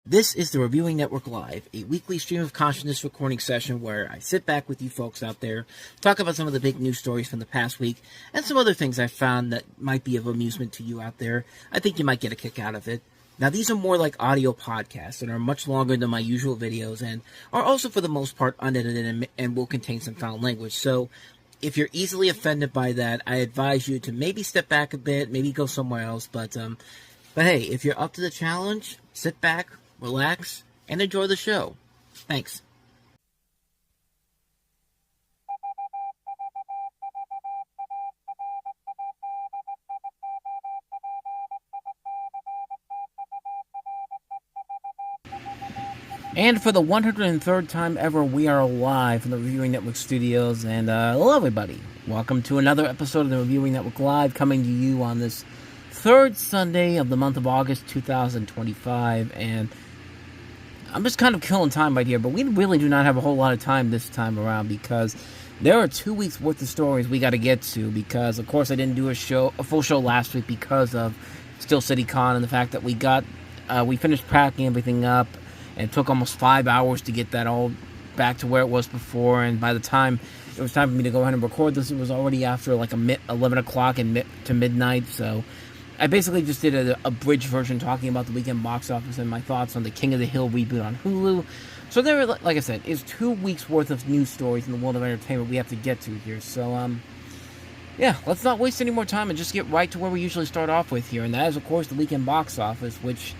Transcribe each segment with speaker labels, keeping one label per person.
Speaker 1: This is the Reviewing Network Live, a weekly stream of consciousness recording session where I sit back with you folks out there, talk about some of the big news stories from the past week, and some other things I found that might be of amusement to you out there. I think you might get a kick out of it. Now, these are more like audio podcasts and are much longer than my usual videos and are also, for the most part, unedited and will contain some foul language. So, if you're easily offended by that, I advise you to maybe step back a bit, maybe go somewhere else. But hey, if you're up to the challenge, sit back, relax, and enjoy the show. Thanks. And for the 103rd time ever, we are live from the Reviewing Network studios. And hello, everybody. Welcome to another episode of the Reviewing Network Live, coming to you on this third Sunday of the month of August 2025. And I'm just kind of killing time right here, but we really do not have a whole lot of time this time around because there are 2 weeks worth of stories we got to get to. Because, of course, I didn't do a full show last week because of Steel City Con and the fact that we finished packing everything up. And it took almost 5 hours to get that all back to where it was before. And by the time it was time for me to go ahead and record this, it was already after like 11 o'clock to midnight. So I basically just did a abridged version talking about the weekend box office and my thoughts on the King of the Hill reboot on Hulu. So there, like I said, is 2 weeks worth of news stories in the world of entertainment we have to get to here. So, yeah, let's not waste any more time and just get right to where we usually start off with here. And that is, of course, the weekend box office, which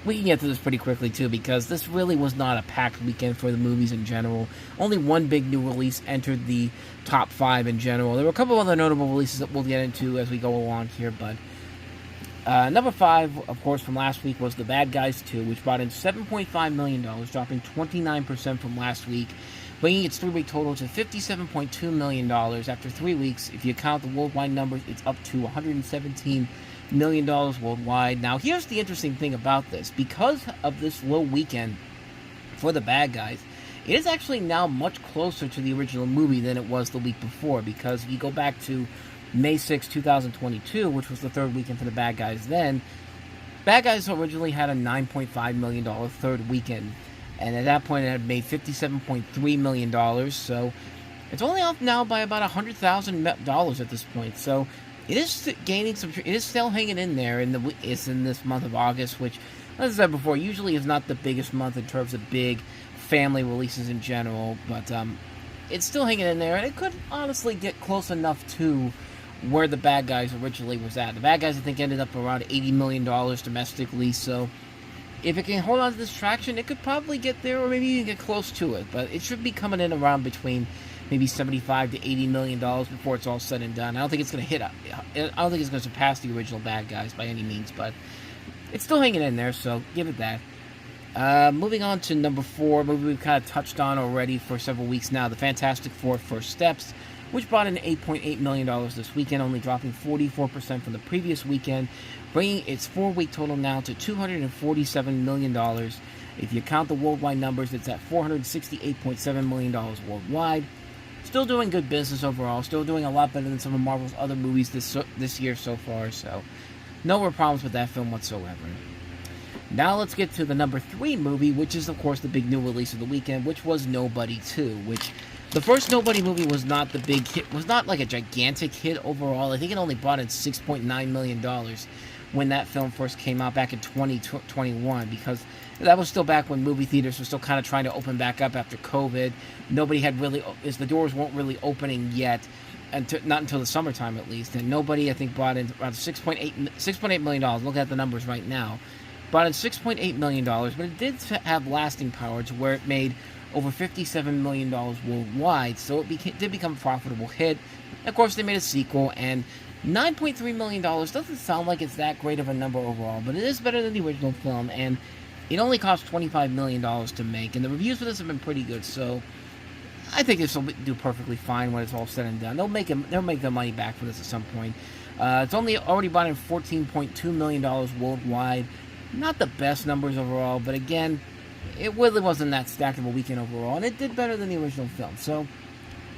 Speaker 1: we can get to this pretty quickly, too, because this really was not a packed weekend for the movies in general. Only one big new release entered the top 5 in general. There were a couple other notable releases that we'll get into as we go along here, but number 5, of course, from last week was The Bad Guys 2, which brought in $7.5 million, dropping 29% from last week, bringing its 3-week total to $57.2 million. After 3 weeks, if you count the worldwide numbers, it's up to $117 million worldwide. Now, here's the interesting thing about this. Because of this low weekend for The Bad Guys, it is actually now much closer to the original movie than it was the week before, because if you go back to May 6, 2022, which was the third weekend for The Bad Guys then, Bad Guys originally had a $9.5 million third weekend, and at that point it had made $57.3 million, so it's only off now by about $100,000 at this point. So it is gaining some. It is still hanging in there. It's in this month of August, which, as I said before, usually is not the biggest month in terms of big family releases in general. But it's still hanging in there, and it could honestly get close enough to where The Bad Guys originally was at. The Bad Guys, I think, ended up around $80 million domestically. So if it can hold on to this traction, it could probably get there, or maybe even get close to it. But it should be coming in around between maybe $75 to $80 million before it's all said and done. I don't think it's going to hit. I don't think it's going to surpass the original Bad Guys by any means, but it's still hanging in there, so give it that. Moving on to number 4, movie we've kind of touched on already for several weeks now, The Fantastic Four: First Steps, which brought in $8.8 million this weekend, only dropping 44% from the previous weekend, bringing its 4-week total now to $247 million. If you count the worldwide numbers, it's at $468.7 million worldwide. Still doing good business overall, still doing a lot better than some of Marvel's other movies this year so far, so no real problems with that film whatsoever. Now let's get to the number 3 movie, which is, of course, the big new release of the weekend, which was Nobody 2, which the first Nobody movie was not the big hit, was not like a gigantic hit overall. I think it only brought in $6.9 million when that film first came out back in 2021, because that was still back when movie theaters were still kind of trying to open back up after COVID. The doors weren't really opening yet, not until the summertime at least. And Nobody, I think, brought in around $6.8 million. Look at the numbers right now. Brought in $6.8 million, but it did have lasting power to where it made over $57 million worldwide, so it did become a profitable hit. Of course, they made a sequel, and $9.3 million doesn't sound like it's that great of a number overall, but it is better than the original film, and it only cost $25 million to make, and the reviews for this have been pretty good, so I think this will do perfectly fine when it's all said and done. They'll make their money back for this at some point. It's already brought in $14.2 million worldwide. Not the best numbers overall, but again, it really wasn't that stacked of a weekend overall, and it did better than the original film, so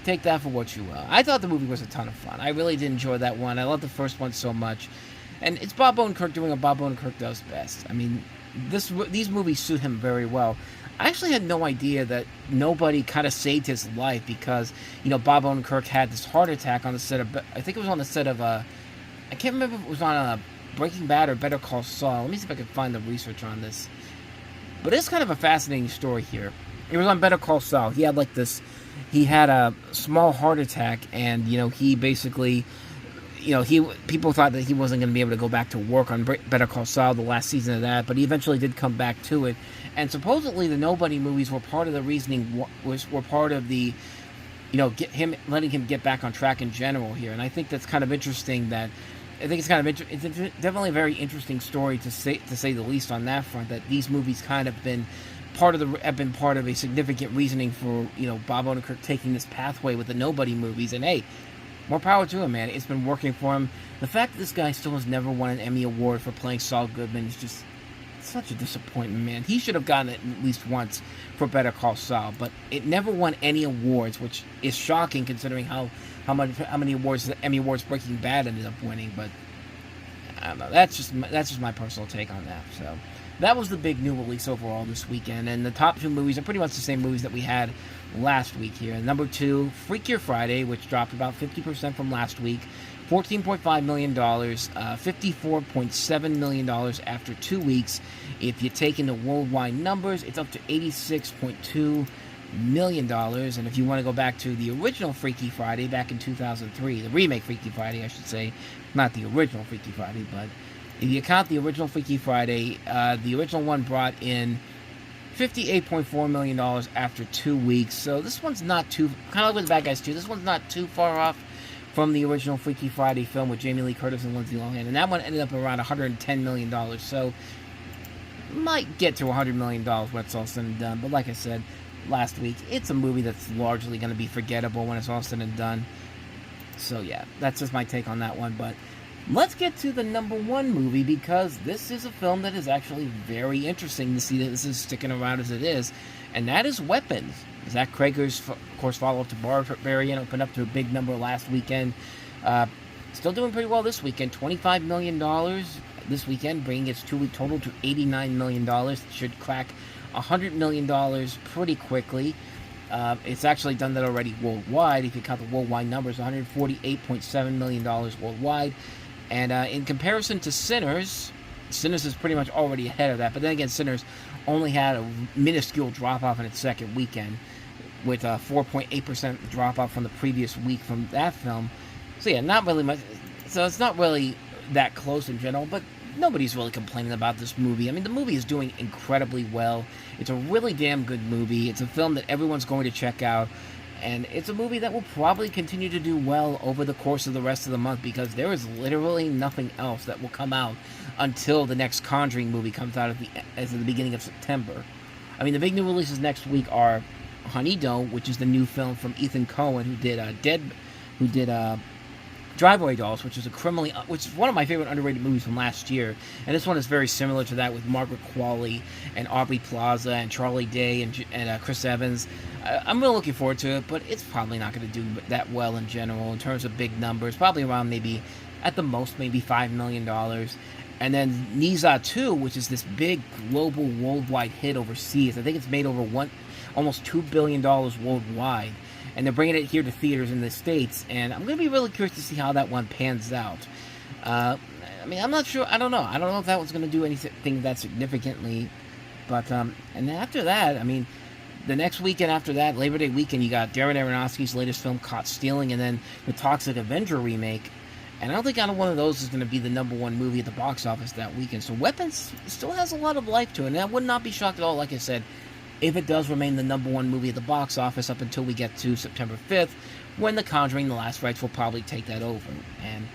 Speaker 1: take that for what you will. I thought the movie was a ton of fun. I really did enjoy that one. I love the first one so much, and it's Bob Odenkirk doing what Bob Odenkirk does best. I mean, these movies suit him very well. I actually had no idea that nobody kind of saved his life because, Bob Odenkirk had this heart attack on the set of, I think it was on the set of, I can't remember if it was on Breaking Bad or Better Call Saul. Let me see if I can find the research on this. But it's kind of a fascinating story here. It was on Better Call Saul. He had a small heart attack, and, he basically, people thought that he wasn't going to be able to go back to work on Better Call Saul, the last season of that, but he eventually did come back to it. And supposedly the Nobody movies were part of the reasoning, were part of the, letting him get back on track in general here. And I think that's kind of interesting it's definitely a very interesting story to say the least on that front, that these movies kind of been part of a significant reasoning for, Bob Odenkirk taking this pathway with the Nobody movies. And hey, more power to him, man. It's been working for him. The fact that this guy still has never won an Emmy Award for playing Saul Goodman is just such a disappointment, man. He should have gotten it at least once for Better Call Saul, but it never won any awards, which is shocking considering how many awards the Emmy Awards Breaking Bad ended up winning. But I don't know. That's just my personal take on that. So that was the big new release overall this weekend, and the top two movies are pretty much the same movies that we had last week here. Number 2, Freakier Friday, which dropped about 50% from last week. $14.5 million, $54.7 million after 2 weeks. If you take in the worldwide numbers, it's up to $86.2 million. And if you want to go back to the original Freaky Friday back in 2003, the remake Freaky Friday, I should say, not the original Freaky Friday, but if you count the original Freaky Friday, the original one brought in $58.4 million after 2 weeks. So this one's not too, kind of like with Bad Guys 2, this one's not too far off from the original Freaky Friday film with Jamie Lee Curtis and Lindsay Lohan. And that one ended up around $110 million. So might get to $100 million when it's all said and done. But like I said last week, it's a movie that's largely going to be forgettable when it's all said and done. So yeah, that's just my take on that one. But let's get to the number 1 movie, because this is a film that is actually very interesting to see that this is sticking around as it is, and that is Weapons. Zach Cregger's, of course, follow-up to Barbarian opened up to a big number last weekend. Still doing pretty well this weekend. $25 million this weekend, bringing its 2-week total to $89 million. It should crack $100 million pretty quickly. It's actually done that already worldwide. If you count the worldwide numbers, $148.7 million worldwide. And in comparison to Sinners is pretty much already ahead of that. But then again, Sinners only had a minuscule drop-off in its second weekend, with a 4.8% drop-off from the previous week from that film. So yeah, not really much. So it's not really that close in general, but nobody's really complaining about this movie. I mean, the movie is doing incredibly well. It's a really damn good movie. It's a film that everyone's going to check out. And it's a movie that will probably continue to do well over the course of the rest of the month, because there is literally nothing else that will come out until the next Conjuring movie comes out at the beginning of September. I mean, the big new releases next week are Honey Doe, which is the new film from Ethan Coen, who did Driveway Dolls, which is which is one of my favorite underrated movies from last year. And this one is very similar to that, with Margaret Qualley and Aubrey Plaza and Charlie Day and Chris Evans. I'm really looking forward to it, but it's probably not going to do that well in general in terms of big numbers. Probably around at the most, maybe $5 million. And then Niza 2, which is this big global worldwide hit overseas. I think it's made over almost $2 billion worldwide. And they're bringing it here to theaters in the States. And I'm going to be really curious to see how that one pans out. I mean, I'm not sure. I don't know. I don't know if that one's going to do anything that significantly. But, and after that, I mean, the next weekend after that, Labor Day weekend, you got Darren Aronofsky's latest film, Caught Stealing, and then the Toxic Avenger remake. And I don't think either one of those is going to be the number 1 movie at the box office that weekend. So Weapons still has a lot of life to it. And I would not be shocked at all, like I said, if it does remain the number 1 movie at the box office up until we get to September 5th, when The Conjuring: The Last Rites will probably take that over. And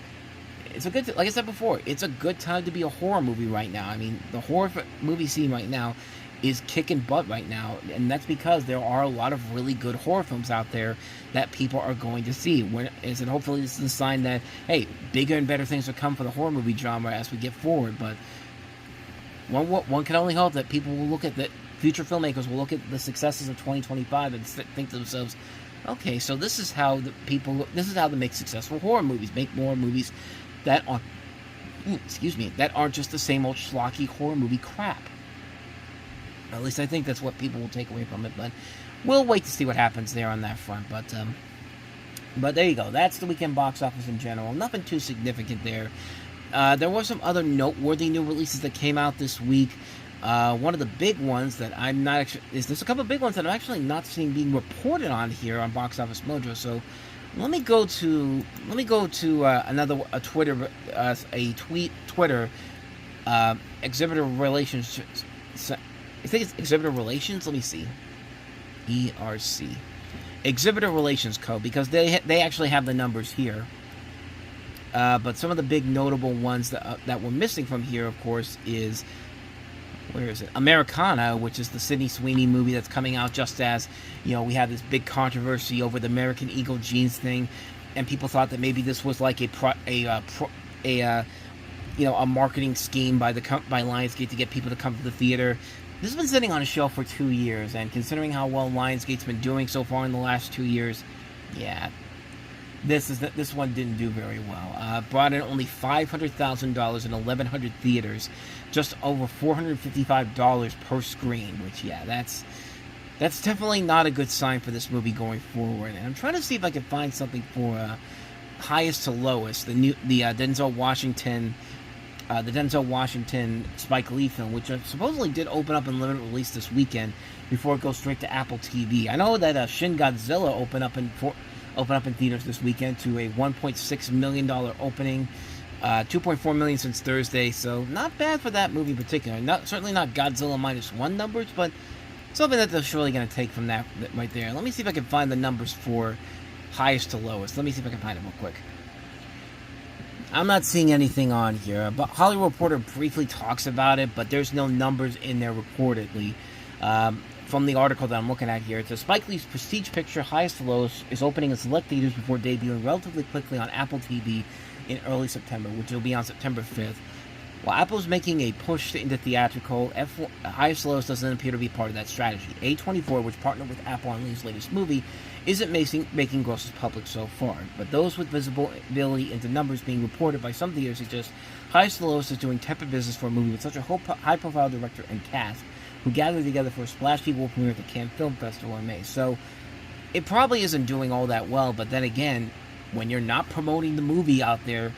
Speaker 1: it's a good, like I said before, it's a good time to be a horror movie right now. I mean, the horror movie scene right now is kicking butt right now, and that's because there are a lot of really good horror films out there that people are going to see. And hopefully this is a sign that, hey, bigger and better things will come for the horror movie genre as we get forward. But one can only hope that people will look at future filmmakers will look at the successes of 2025 and think to themselves, okay, so this is how they make successful horror movies. Make more movies that aren't just the same old schlocky horror movie crap. At least I think that's what people will take away from it. But we'll wait to see what happens there on that front. But there you go. That's the weekend box office in general. Nothing too significant there. There were some other noteworthy new releases that came out this week. One of the big ones that I'm not actually... There's a couple of big ones that I'm actually not seeing being reported on here on Box Office Mojo. So let me go to a Twitter exhibitor relations. I think it's exhibitor relations. Let me see. ERC. Exhibitor Relations Code, because they actually have the numbers here. But some of the big notable ones that were missing from here, of course, is, where is it? Americana, which is the Sydney Sweeney movie that's coming out just as, we had this big controversy over the American Eagle jeans thing, and people thought that maybe this was like a marketing scheme by Lionsgate to get people to come to the theater. This has been sitting on a shelf for 2 years, and considering how well Lionsgate's been doing so far in the last 2 years, yeah, this one didn't do very well. Brought in only $500,000 in 1,100 theaters, just over $455 per screen, which, yeah, that's definitely not a good sign for this movie going forward. And I'm trying to see if I can find something for highest to lowest, the Denzel Washington Spike Lee film, which supposedly did open up in limited release this weekend before it goes straight to Apple TV. I know that Shin Godzilla opened up in theaters this weekend to a $1.6 million opening, $2.4 million since Thursday, so not bad for that movie in particular. Certainly not Godzilla -1 numbers, but something that they're surely going to take from that right there. Let me see if I can find the numbers for highest to lowest. Let me see if I can find them real quick. I'm not seeing anything on here, but Hollywood Reporter briefly talks about it, but there's no numbers in there reportedly. From the article that I'm looking at here, it says Spike Lee's prestige picture, Highest to Lowest, is opening in select theaters before debuting relatively quickly on Apple TV in early September, which will be on September 5th. While Apple's making a push into theatrical, Highest to Lowest doesn't appear to be part of that strategy. A24, which partnered with Apple on Lee's latest movie, isn't making grosses public so far, but those with visibility into numbers being reported by some theaters suggest Highest to Lowest is doing tepid business for a movie with such a high-profile director and cast who gathered together for a splashy world premiere at the Cannes Film Festival in May. So it probably isn't doing all that well, but then again, when you're not promoting the movie out there,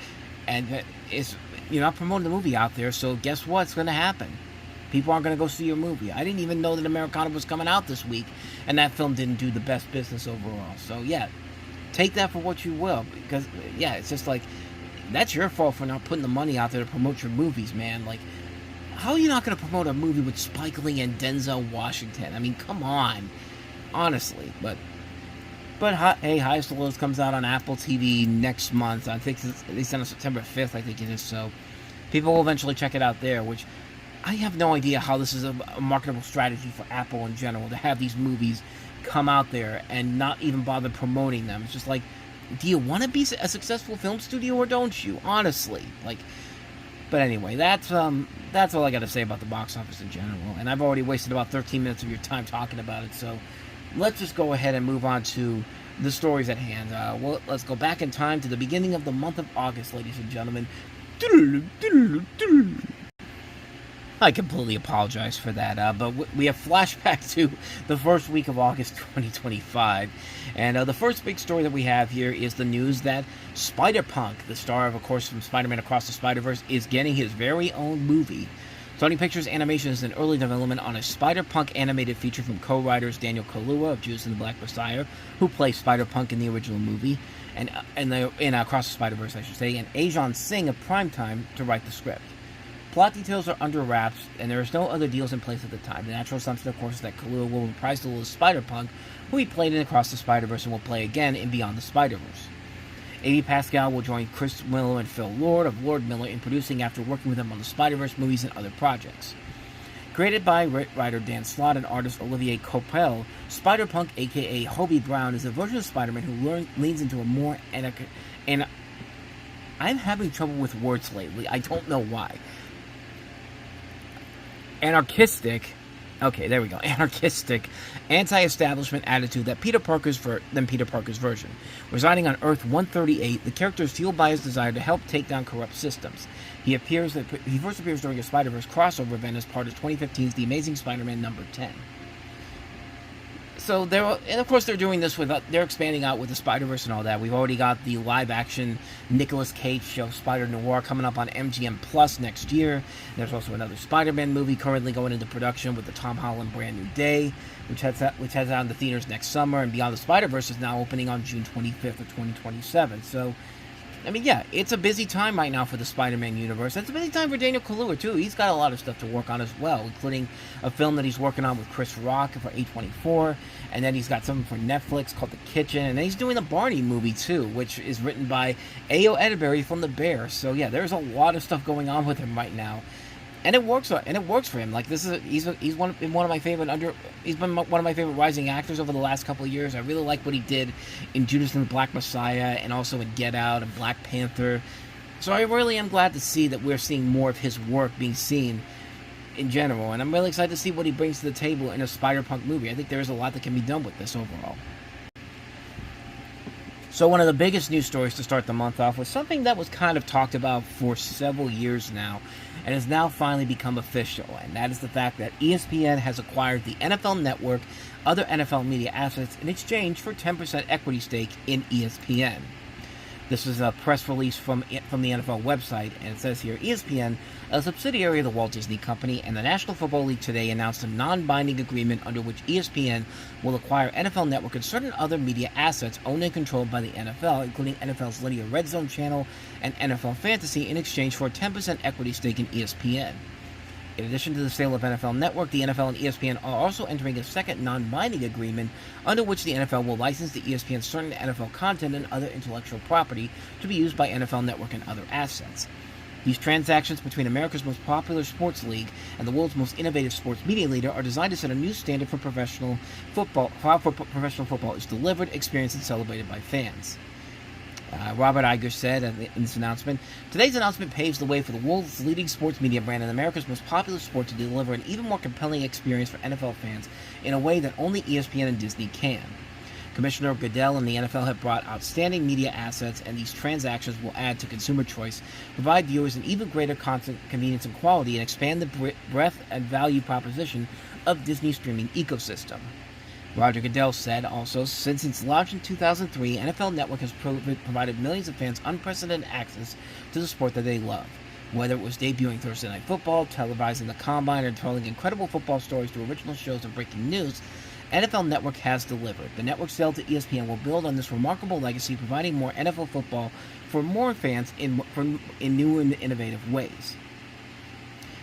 Speaker 1: so guess what's going to happen? People aren't going to go see your movie. I didn't even know that Americana was coming out this week, and that film didn't do the best business overall. So, yeah, take that for what you will, because, yeah, it's just like, that's your fault for not putting the money out there to promote your movies, man. Like, how are you not going to promote a movie with Spike Lee and Denzel Washington? I mean, come on. Honestly, but hey, Highest to Lowest comes out on Apple TV next month. I think they sent on September 5th, I think it is, so people will eventually check it out there, which I have no idea how this is a marketable strategy for Apple in general, to have these movies come out there and not even bother promoting them. It's just like, do you want to be a successful film studio or don't you? Honestly. But anyway, that's all I got to say about the box office in general. And I've already wasted about 13 minutes of your time talking about it, so let's just go ahead and move on to the stories at hand. Let's go back in time to the beginning of the month of August, ladies and gentlemen. I completely apologize for that, but we have flashback to the first week of August 2025, and the first big story that we have here is the news that Spider-Punk, the star of course, from Spider-Man Across the Spider-Verse, is getting his very own movie. Sony Pictures Animation is in early development on a Spider-Punk animated feature from co-writers Daniel Kaluuya of Judas and the Black Messiah, who plays Spider-Punk in the original movie, and in Across the Spider-Verse, I should say, and Ajon Singh of Primetime to write the script. Plot details are under wraps, and there is no other deals in place at the time. The natural assumption, of course, is that Kaluuya will reprise the role of Spider-Punk, who he played in Across the Spider-Verse and will play again in Beyond the Spider-Verse. A.B. Pascal will join Chris Miller and Phil Lord of Lord Miller in producing after working with them on the Spider-Verse movies and other projects. Created by writer Dan Slott and artist Olivier Coipel, Spider-Punk, a.k.a. Hobie Brown, is a version of Spider-Man who leans into a more and I'm having trouble with words lately. I don't know why. Anarchistic Okay, there we go. Anarchistic, anti-establishment attitude than Peter Parker's version. Residing on Earth 138, the character is fueled by his desire to help take down corrupt systems. He first appears during a Spider-Verse crossover event as part of 2015's The Amazing Spider-Man number 10. So and of course they're doing this they're expanding out with the Spider-Verse and all that. We've already got the live-action Nicolas Cage show Spider Noir coming up on MGM Plus next year. There's also another Spider-Man movie currently going into production with the Tom Holland Brand New Day, which heads out into theaters next summer. And Beyond the Spider-Verse is now opening on June 25th of 2027. So, I mean, yeah, it's a busy time right now for the Spider-Man universe. It's a busy time for Daniel Kaluuya, too. He's got a lot of stuff to work on as well, including a film that he's working on with Chris Rock for A24, and then he's got something for Netflix called The Kitchen, and then he's doing a Barney movie, too, which is written by Ayo Edebiri from The Bear. So, yeah, there's a lot of stuff going on with him right now. And it works for him. Like, he's been one of my favorite rising actors over the last couple of years. I really like what he did in Judas and the Black Messiah, and also in Get Out and Black Panther. So I really am glad to see that we're seeing more of his work being seen in general, and I'm really excited to see what he brings to the table in a Spider-Punk movie. I think there is a lot that can be done with this overall. So one of the biggest news stories to start the month off was something that was kind of talked about for several years now, and has now finally become official, and that is the fact that ESPN has acquired the NFL Network, other NFL media assets, in exchange for 10% equity stake in ESPN. This is a press release from the NFL website, and it says here, ESPN, a subsidiary of the Walt Disney Company, and the National Football League today announced a non-binding agreement under which ESPN will acquire NFL Network and certain other media assets owned and controlled by the NFL, including NFL's linear Red Zone channel and NFL Fantasy, in exchange for a 10% equity stake in ESPN. In addition to the sale of NFL Network, the NFL and ESPN are also entering a second non-binding agreement under which the NFL will license to ESPN certain NFL content and other intellectual property to be used by NFL Network and other assets. These transactions between America's most popular sports league and the world's most innovative sports media leader are designed to set a new standard for professional football, how professional football is delivered, experienced, and celebrated by fans. Robert Iger said in this announcement, today's announcement paves the way for the world's leading sports media brand and America's most popular sport to deliver an even more compelling experience for NFL fans in a way that only ESPN and Disney can. Commissioner Goodell and the NFL have brought outstanding media assets, and these transactions will add to consumer choice, provide viewers an even greater content, convenience, and quality, and expand the breadth and value proposition of Disney's streaming ecosystem. Roger Goodell said also, since its launch in 2003, NFL Network has provided millions of fans unprecedented access to the sport that they love. Whether it was debuting Thursday Night Football, televising the Combine, or telling incredible football stories through original shows and breaking news, NFL Network has delivered. The network sale to ESPN will build on this remarkable legacy, providing more NFL football for more fans in new and innovative ways.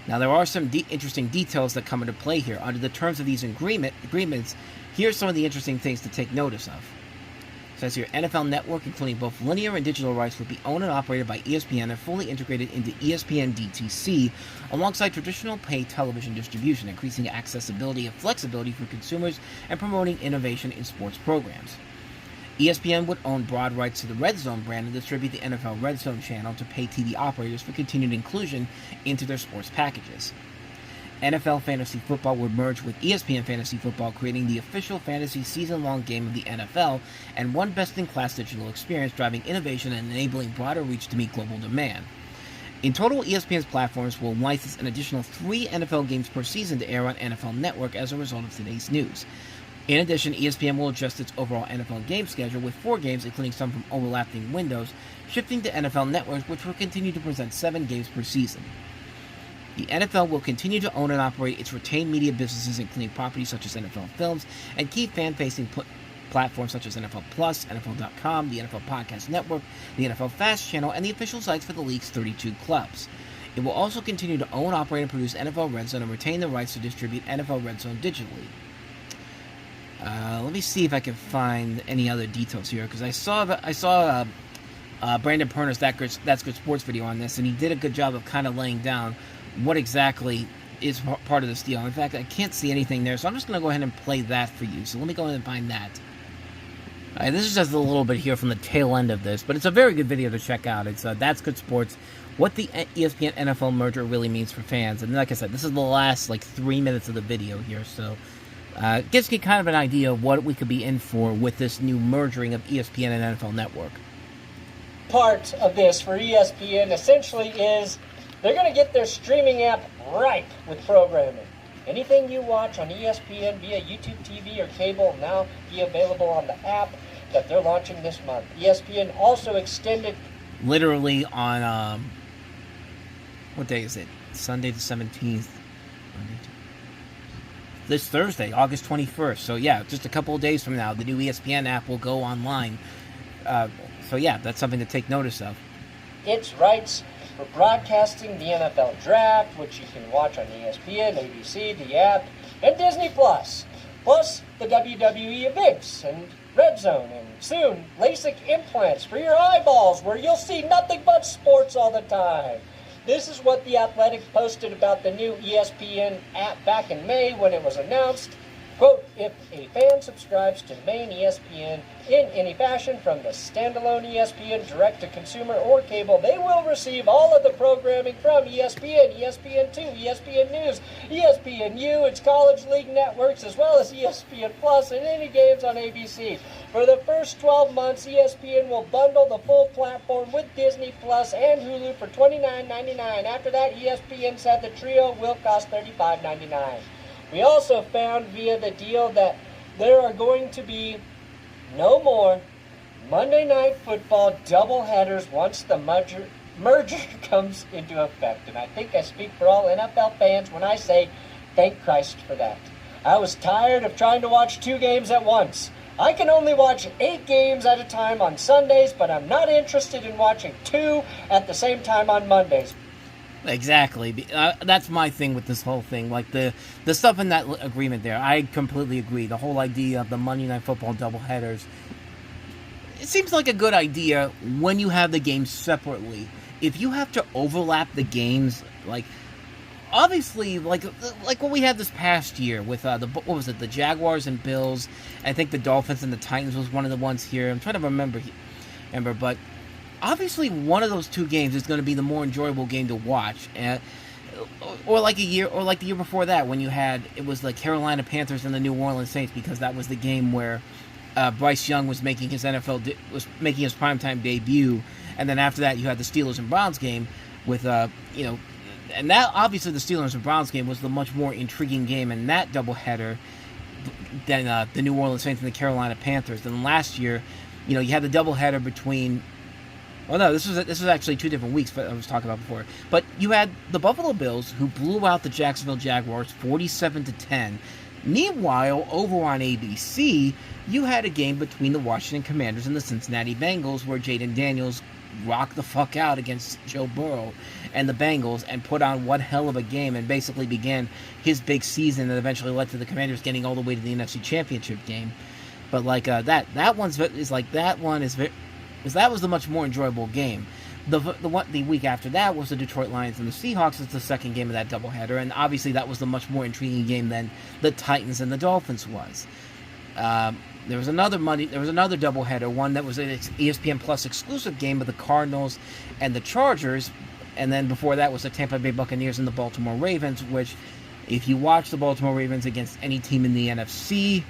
Speaker 1: Now, there are some interesting details that come into play here. Under the terms of these agreements, here's some of the interesting things to take notice of. It says here, NFL Network, including both linear and digital rights, will be owned and operated by ESPN and fully integrated into ESPN DTC, alongside traditional pay television distribution, increasing accessibility and flexibility for consumers and promoting innovation in sports programs. ESPN would own broad rights to the Red Zone brand and distribute the NFL Red Zone channel to pay TV operators for continued inclusion into their sports packages. NFL Fantasy Football would merge with ESPN Fantasy Football, creating the official fantasy season-long game of the NFL and one best-in-class digital experience, driving innovation and enabling broader reach to meet global demand. In total, ESPN's platforms will license an additional 3 NFL games per season to air on NFL Network as a result of today's news. In addition, ESPN will adjust its overall NFL game schedule with 4 games, including some from overlapping windows, shifting to NFL Network, which will continue to present 7 games per season. The NFL will continue to own and operate its retained media businesses, including properties such as NFL Films and key fan-facing platforms such as NFL Plus, NFL.com, the NFL Podcast Network, the NFL Fast Channel, and the official sites for the league's 32 clubs. It will also continue to own, operate, and produce NFL Red Zone and retain the rights to distribute NFL Red Zone digitally. Let me see if I can find any other details here, because I saw Brandon Perner's That's Good Sports video on this, and he did a good job of kind of laying down what exactly is part of this deal. In fact, I can't see anything there, so I'm just going to go ahead and play that for you. So let me go ahead and find that. Alright, this is just a little bit here from the tail end of this, but it's a very good video to check out. It's That's Good Sports what the ESPN NFL merger really means for fans. And like I said, this is the last 3 minutes of the video here, so gives you kind of an idea of what we could be in for with this new merging of ESPN and NFL Network.
Speaker 2: Part of this for ESPN essentially is they're going to get their streaming app ripe with programming. Anything you watch on ESPN via YouTube TV or cable will now be available on the app that they're launching this month. ESPN also extended...
Speaker 1: Literally on, what day is it? Sunday the 17th. This Thursday, August 21st. So yeah, just a couple of days from now, the new ESPN app will go online. So yeah, that's something to take notice of.
Speaker 2: Its rights for broadcasting the NFL Draft, which you can watch on ESPN, ABC, the app, and Disney+. Plus the WWE events and Red Zone, and soon LASIK implants for your eyeballs, where you'll see nothing but sports all the time. This is what The Athletic posted about the new ESPN app back in May when it was announced. Quote, if a fan subscribes to the main ESPN in any fashion from the standalone ESPN direct-to-consumer or cable, they will receive all of the programming from ESPN, ESPN2, ESPN News, ESPNU, its college league networks, as well as ESPN Plus and any games on ABC. For the first 12 months, ESPN will bundle the full platform with Disney Plus and Hulu for $29.99. After that, ESPN said the trio will cost $35.99. We also found via the deal that there are going to be no more Monday Night Football doubleheaders once the merger comes into effect. And I think I speak for all NFL fans when I say, thank Christ for that. I was tired of trying to watch 2 games at once. I can only watch 8 games at a time on Sundays, but I'm not interested in watching 2 at the same time on Mondays.
Speaker 1: Exactly. That's my thing with this whole thing. The stuff in that agreement there, I completely agree. The whole idea of the Monday Night Football doubleheaders, it seems like a good idea when you have the games separately. If you have to overlap the games, obviously, like what we had this past year with the Jaguars and Bills. I think the Dolphins and the Titans was one of the ones here. I'm trying to remember, but obviously one of those 2 games is going to be the more enjoyable game to watch, or the year before that when it was the Carolina Panthers and the New Orleans Saints, because that was the game where Bryce Young was making his primetime debut, and then after that you had the Steelers and Browns game with and that obviously the Steelers and Browns game was the much more intriguing game in that doubleheader than the New Orleans Saints and the Carolina Panthers. And last year, you had the doubleheader between. Well, no, this was actually 2 different weeks, but I was talking about before. But you had the Buffalo Bills, who blew out the Jacksonville Jaguars 47-10. Meanwhile, over on ABC, you had a game between the Washington Commanders and the Cincinnati Bengals, where Jaden Daniels rocked the fuck out against Joe Burrow and the Bengals and put on one hell of a game and basically began his big season that eventually led to the Commanders getting all the way to the NFC Championship game. But that was the much more enjoyable game. The week after that was the Detroit Lions and the Seahawks. It's the second game of that doubleheader, and obviously that was the much more intriguing game than the Titans and the Dolphins was. There was another doubleheader, one that was an ESPN Plus exclusive game of the Cardinals and the Chargers, and then before that was the Tampa Bay Buccaneers and the Baltimore Ravens, which, if you watch the Baltimore Ravens against any team in the NFC,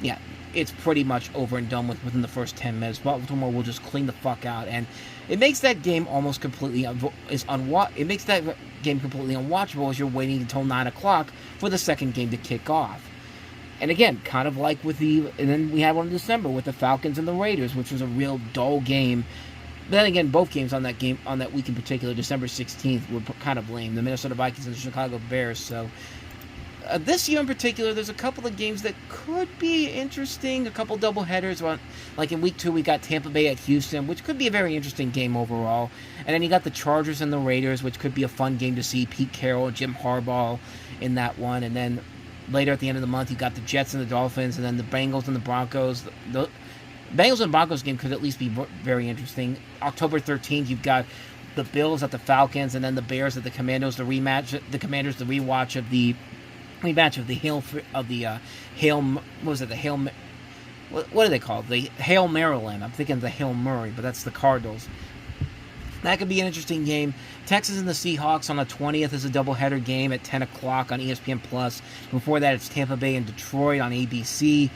Speaker 1: yeah, it's pretty much over and done with within the first 10 minutes. Baltimore will just clean the fuck out, and it makes that game almost completely unwatchable as you're waiting until 9 o'clock for the second game to kick off. And again, kind of like and then we had one in December with the Falcons and the Raiders, which was a real dull game. But then again, both games on that week in particular, December 16th, were kind of lame. The Minnesota Vikings and the Chicago Bears. So this year in particular, there's a couple of games that could be interesting. A couple doubleheaders. Like in week 2, we got Tampa Bay at Houston, which could be a very interesting game overall. And then you got the Chargers and the Raiders, which could be a fun game to see. Pete Carroll, Jim Harbaugh in that one. And then later at the end of the month, you got the Jets and the Dolphins, and then the Bengals and the Broncos. The Bengals and Broncos game could at least be very interesting. October 13th, you've got the Bills at the Falcons, and then the Bears at the Commanders. The Commanders, the rematch of the Hail Maryland. I'm thinking of the Hail Murray, but that's the Cardinals. That could be an interesting game. Texas and the Seahawks on the 20th is a doubleheader game at 10 o'clock on ESPN+. Before that, it's Tampa Bay and Detroit on ABC.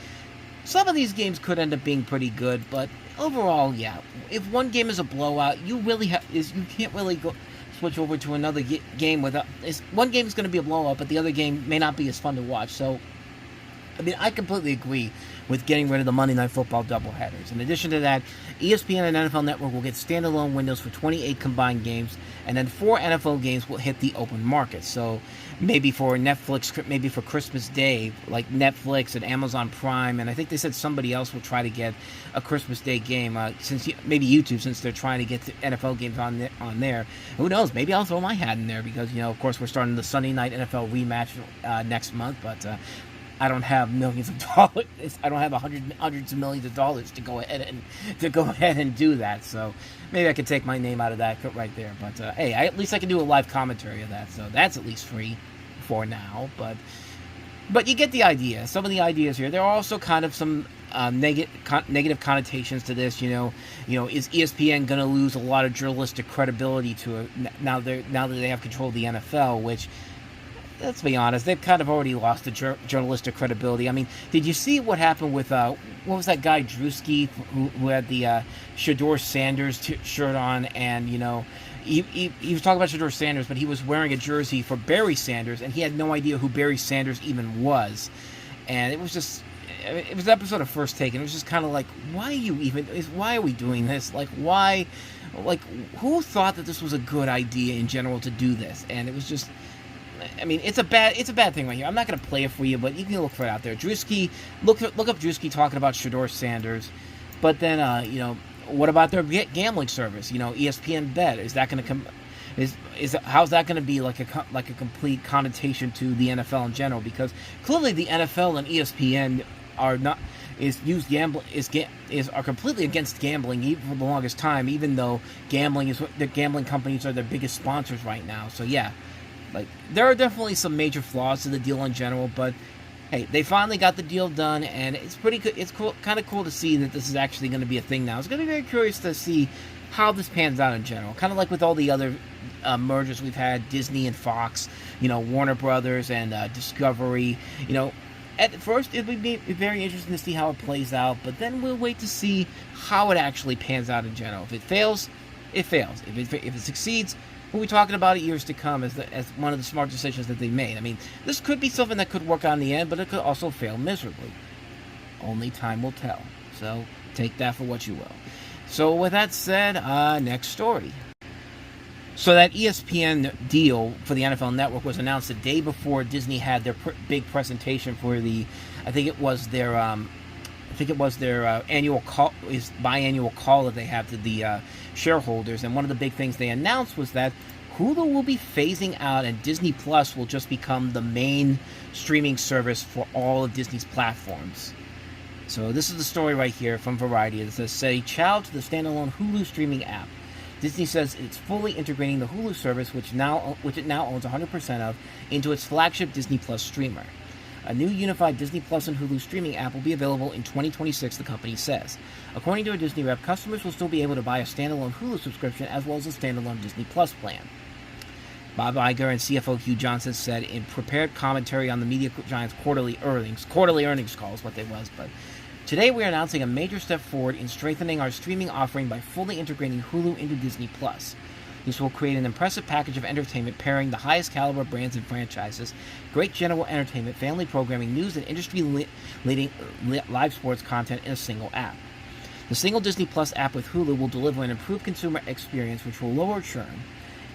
Speaker 1: Some of these games could end up being pretty good, but overall, yeah. If one game is a blowout, you can't really go switch over to another game without. One game is going to be a blowout, but the other game may not be as fun to watch. So, I mean, I completely agree with getting rid of the Monday Night Football doubleheaders. In addition to that, ESPN and NFL Network will get standalone windows for 28 combined games, and then 4 NFL games will hit the open market. So maybe for Netflix, maybe for Christmas Day, like Netflix and Amazon Prime, and I think they said somebody else will try to get a Christmas Day game, maybe YouTube, since they're trying to get the NFL games on there. Who knows? Maybe I'll throw my hat in there because, of course, we're starting the Sunday night NFL rematch next month, but I don't have millions of dollars. I don't have hundreds of millions of dollars to go ahead and do that. So maybe I could take my name out of that right there. But hey, at least I can do a live commentary of that. So that's at least free for now. But you get the idea. Some of the ideas here. There are also kind of some negative connotations to this. Is ESPN going to lose a lot of journalistic credibility to it now that they have control of the NFL, which, let's be honest, they've kind of already lost the journalistic credibility. I mean, did you see what happened with, what was that guy, Drewski, who had the Shedeur Sanders shirt on, and, he was talking about Shedeur Sanders, but he was wearing a jersey for Barry Sanders, and he had no idea who Barry Sanders even was. And it was an episode of First Take, and it was just kind of like, why are we doing this? Like, why, who thought that this was a good idea in general to do this? And it was just, I mean, it's a bad thing right here. I'm not going to play it for you, but you can look for it out there. Drewski, look up Drewski talking about Shedeur Sanders. But then, what about their gambling service? ESPN Bet, is that going to come? How's that going to be like a complete connotation to the NFL in general? Because clearly the NFL and ESPN are completely against gambling even for the longest time, even though the gambling companies are their biggest sponsors right now. So yeah. There are definitely some major flaws to the deal in general, but hey, they finally got the deal done, and it's pretty good. It's kind of cool to see that this is actually going to be a thing now. It's going to be very curious to see how this pans out in general. Kind of like with all the other mergers we've had, Disney and Fox, Warner Brothers and Discovery. At first it would be very interesting to see how it plays out, but then we'll wait to see how it actually pans out in general. If it fails, it fails. If it succeeds, we'll be talking about it years to come as one of the smart decisions that they made. I mean, this could be something that could work out in the end, but it could also fail miserably. Only time will tell. So take that for what you will. So with that said, next story. So that ESPN deal for the NFL Network was announced the day before Disney had their big presentation for I think it was their annual call, biannual call that they have to the shareholders. And one of the big things they announced was that Hulu will be phasing out and Disney Plus will just become the main streaming service for all of Disney's platforms. So this is the story right here from Variety. It says, "Say ciao to the standalone Hulu streaming app. Disney says it's fully integrating the Hulu service, which it now owns 100% of, into its flagship Disney Plus streamer. A new unified Disney Plus and Hulu streaming app will be available in 2026, the company says. According to a Disney rep, customers will still be able to buy a standalone Hulu subscription as well as a standalone Disney Plus plan." Bob Iger and CFO Hugh Johnson said in prepared commentary on the media giant's quarterly earnings call is what they was, but today we are announcing a major step forward in strengthening our streaming offering by fully integrating Hulu into Disney Plus. This will create an impressive package of entertainment pairing the highest caliber brands and franchises, great general entertainment, family programming, news, and industry-leading live sports content in a single app. The single Disney Plus app with Hulu will deliver an improved consumer experience which will lower churn,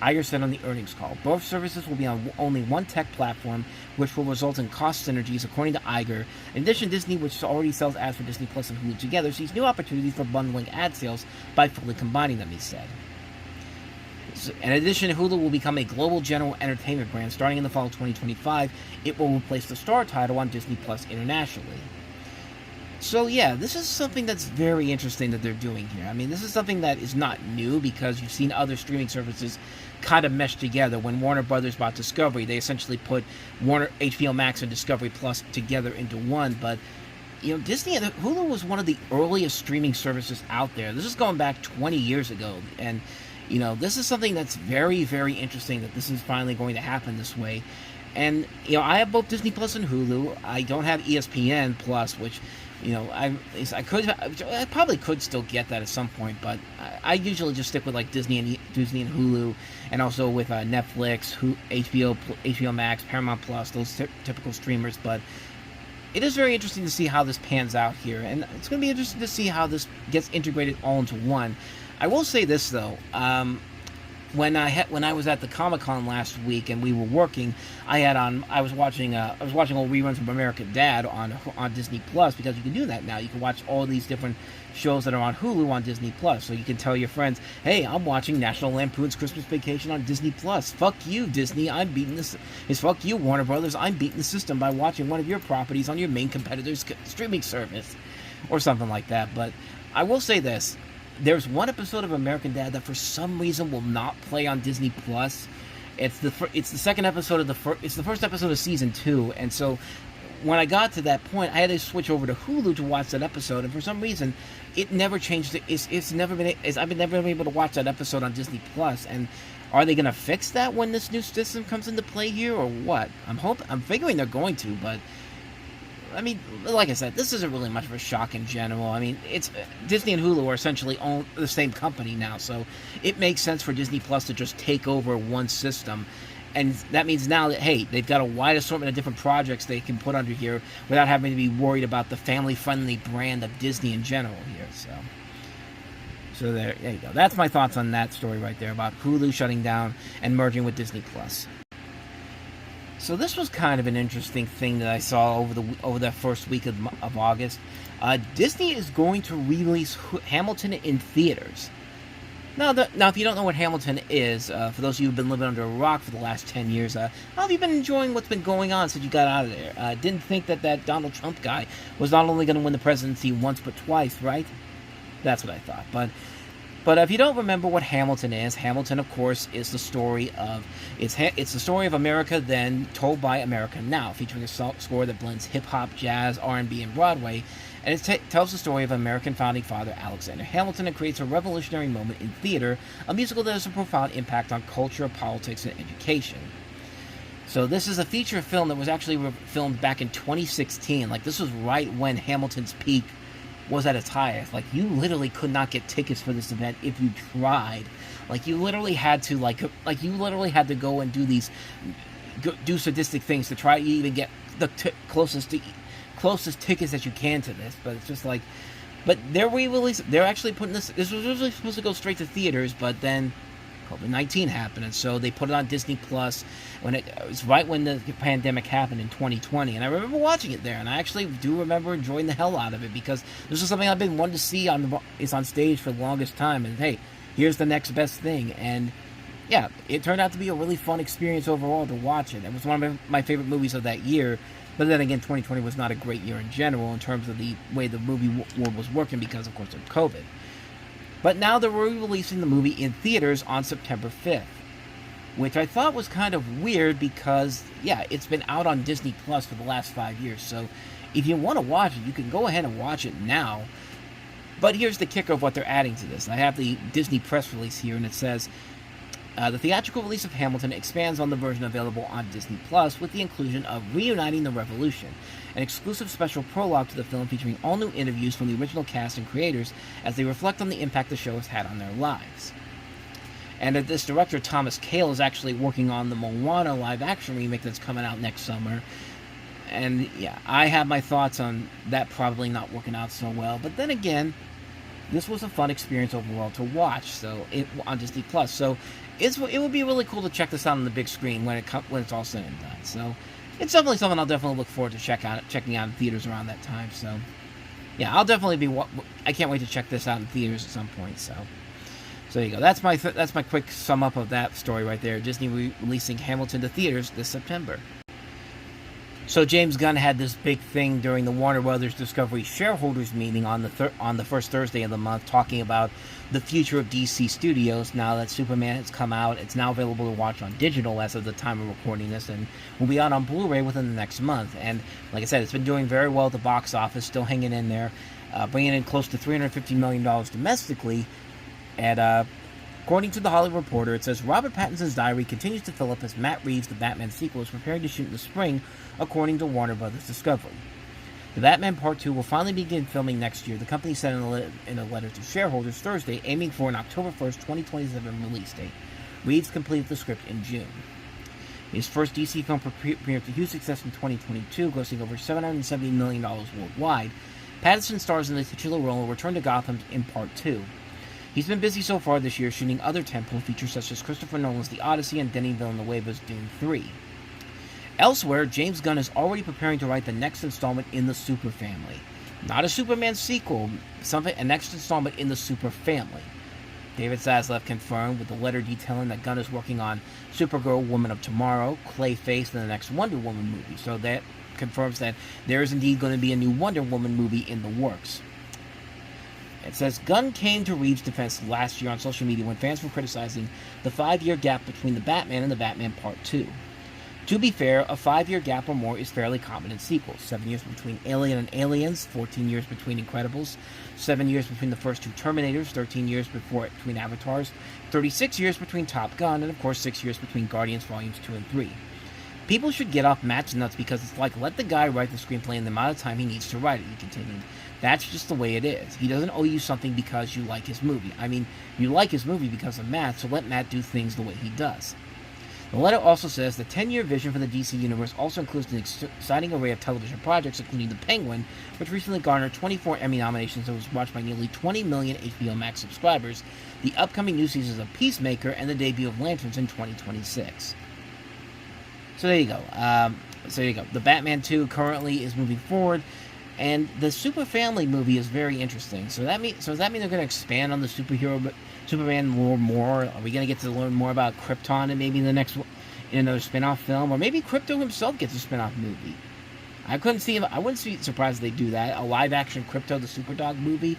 Speaker 1: Iger said on the earnings call. Both services will be on only one tech platform, which will result in cost synergies, according to Iger. In addition, Disney, which already sells ads for Disney Plus and Hulu together, sees new opportunities for bundling ad sales by fully combining them, he said. In addition, Hulu will become a global general entertainment brand. Starting in the fall of 2025, it will replace the Star title on Disney Plus internationally. So yeah, this is something that's very interesting that they're doing here. I mean, this is something that is not new because you've seen other streaming services kind of mesh together. When Warner Brothers bought Discovery, they essentially put HBO Max and Discovery Plus together into one. But Disney and Hulu was one of the earliest streaming services out there. This is going back 20 years ago, and This is something that's very, very interesting that this is finally going to happen this way. And, I have both Disney Plus and Hulu. I don't have ESPN Plus, which, I probably could still get that at some point, but I usually just stick with like Disney and Hulu, and also with Netflix, HBO Max, Paramount Plus, those typical streamers. But it is very interesting to see how this pans out here, and it's going to be interesting to see how this gets integrated all into one. I will say this though. When I was at the Comic-Con last week and we were working, I was watching old reruns of American Dad on Disney Plus, because you can do that now. You can watch all these different shows that are on Hulu on Disney Plus. So you can tell your friends, "Hey, I'm watching National Lampoon's Christmas Vacation on Disney Plus. Fuck you, Disney. I'm beating this. Fuck you, Warner Brothers. I'm beating the system by watching one of your properties on your main competitor's streaming service," or something like that. But I will say this. There's one episode of American Dad that for some reason will not play on Disney Plus. It's the second episode of it's the first episode of season 2, and so when I got to that point, I had to switch over to Hulu to watch that episode, and for some reason, it never changed. I've never been able to watch that episode on Disney Plus. And are they going to fix that when this new system comes into play here, or what? I'm figuring they're going to, but. I mean, like I said, this isn't really much of a shock in general. I mean, it's Disney and Hulu are essentially own the same company now, so it makes sense for Disney Plus to just take over one system. And that means now that, hey, they've got a wide assortment of different projects they can put under here without having to be worried about the family-friendly brand of Disney in general here. So there you go. That's my thoughts on that story right there about Hulu shutting down and merging with Disney Plus. So this was kind of an interesting thing that I saw over the first week of August. Disney is going to release Hamilton in theaters. Now, if you don't know what Hamilton is, for those of you who've been living under a rock for the last 10 years, how have you been enjoying what's been going on since you got out of there? Didn't think that Donald Trump guy was not only going to win the presidency once but twice, right? That's what I thought. But if you don't remember what Hamilton is, Hamilton, of course, is the story of it's the story of America then told by America now, featuring a score that blends hip hop, jazz, R&B, and Broadway, and it tells the story of American founding father Alexander Hamilton and creates a revolutionary moment in theater, a musical that has a profound impact on culture, politics, and education. So this is a feature film that was actually filmed back in 2016. Like, this was right when Hamilton's peak was at its highest. Like, you literally could not get tickets for this event if you tried. Like, you literally had to go and do sadistic things to try to even get the closest tickets that you can to this. But it's just like, but they're actually putting this was originally supposed to go straight to theaters, but then COVID-19 happened, and so they put it on Disney Plus when it was right when the pandemic happened in 2020. And I remember watching it there, and I actually do remember enjoying the hell out of it, because this is something I've been wanting to see on stage for the longest time. And hey, here's the next best thing. And yeah, it turned out to be a really fun experience overall to watch it. It was one of my favorite movies of that year. But then again, 2020 was not a great year in general in terms of the way the movie world was working because, of course, of COVID. But now they're re-releasing the movie in theaters on September 5th, which I thought was kind of weird because, yeah, it's been out on Disney Plus for the last 5 years. So if you want to watch it, you can go ahead and watch it now. But here's the kicker of what they're adding to this. I have the Disney press release here, and it says, the theatrical release of Hamilton expands on the version available on Disney Plus with the inclusion of Reuniting the Revolution, an exclusive special prologue to the film featuring all new interviews from the original cast and creators as they reflect on the impact the show has had on their lives. And this director, Thomas Kail, is actually working on the Moana live-action remake that's coming out next summer. And yeah, I have my thoughts on that probably not working out so well. But then again, this was a fun experience overall to watch on Disney Plus. So it would be really cool to check this out on the big screen when it's all said and done. So it's definitely something I'll definitely look forward to checking out in theaters around that time. So yeah, I'll definitely I can't wait to check this out in theaters at some point. So there you go. That's my quick sum up of that story right there. Disney releasing Hamilton to theaters this September. So James Gunn had this big thing during the Warner Brothers Discovery shareholders meeting on the first Thursday of the month, talking about the future of DC Studios. Now that Superman has come out, it's now available to watch on digital as of the time of recording this, and will be out on Blu-ray within the next month. And like I said, it's been doing very well at the box office, still hanging in there, bringing in close to $350 million domestically, and According to The Hollywood Reporter, it says Robert Pattinson's diary continues to fill up as Matt Reeves' The Batman sequel is preparing to shoot in the spring, according to Warner Brothers Discovery. The Batman Part 2 will finally begin filming next year, the company said in a letter to shareholders Thursday, aiming for an October 1st, 2027 release date. Reeves completed the script in June. His first DC film premiered to huge success in 2022, grossing over $770 million worldwide. Pattinson stars in the titular role and returned to Gotham in Part 2. He's been busy so far this year shooting other tentpole features such as Christopher Nolan's The Odyssey and Denis Villeneuve's Dune 3. Elsewhere, James Gunn is already preparing to write the next installment in the Super Family. Not a Superman sequel, a next installment in the Super Family. David Zaslav confirmed with a letter detailing that Gunn is working on Supergirl, Woman of Tomorrow, Clayface, and the next Wonder Woman movie. So that confirms that there is indeed going to be a new Wonder Woman movie in the works. It says, Gunn came to Reeves' defense last year on social media when fans were criticizing the 5-year gap between The Batman and The Batman Part 2. To be fair, a 5-year gap or more is fairly common in sequels. 7 years between Alien and Aliens, 14 years between Incredibles, 7 years between the first two Terminators, 13 years between Avatars, 36 years between Top Gun, and of course 6 years between Guardians Volumes 2 and 3. People should get off Matt's nuts because it's like, let the guy write the screenplay in the amount of time he needs to write it, he continued. That's just the way it is. He doesn't owe you something because you like his movie. I mean, you like his movie because of Matt, so let Matt do things the way he does. The letter also says the 10-year vision for the DC Universe also includes an exciting array of television projects, including The Penguin, which recently garnered 24 Emmy nominations and was watched by nearly 20 million HBO Max subscribers, the upcoming new seasons of Peacemaker, and the debut of Lanterns in 2026. So there you go. The Batman 2 currently is moving forward, and the Super Family movie is very interesting. So does that mean they're going to expand on the Superman lore more? Are we going to get to learn more about Krypton and maybe in another spin-off film? Or maybe Krypto himself gets a spin-off movie? I wouldn't be surprised if they do that. A live-action Krypto the Superdog movie?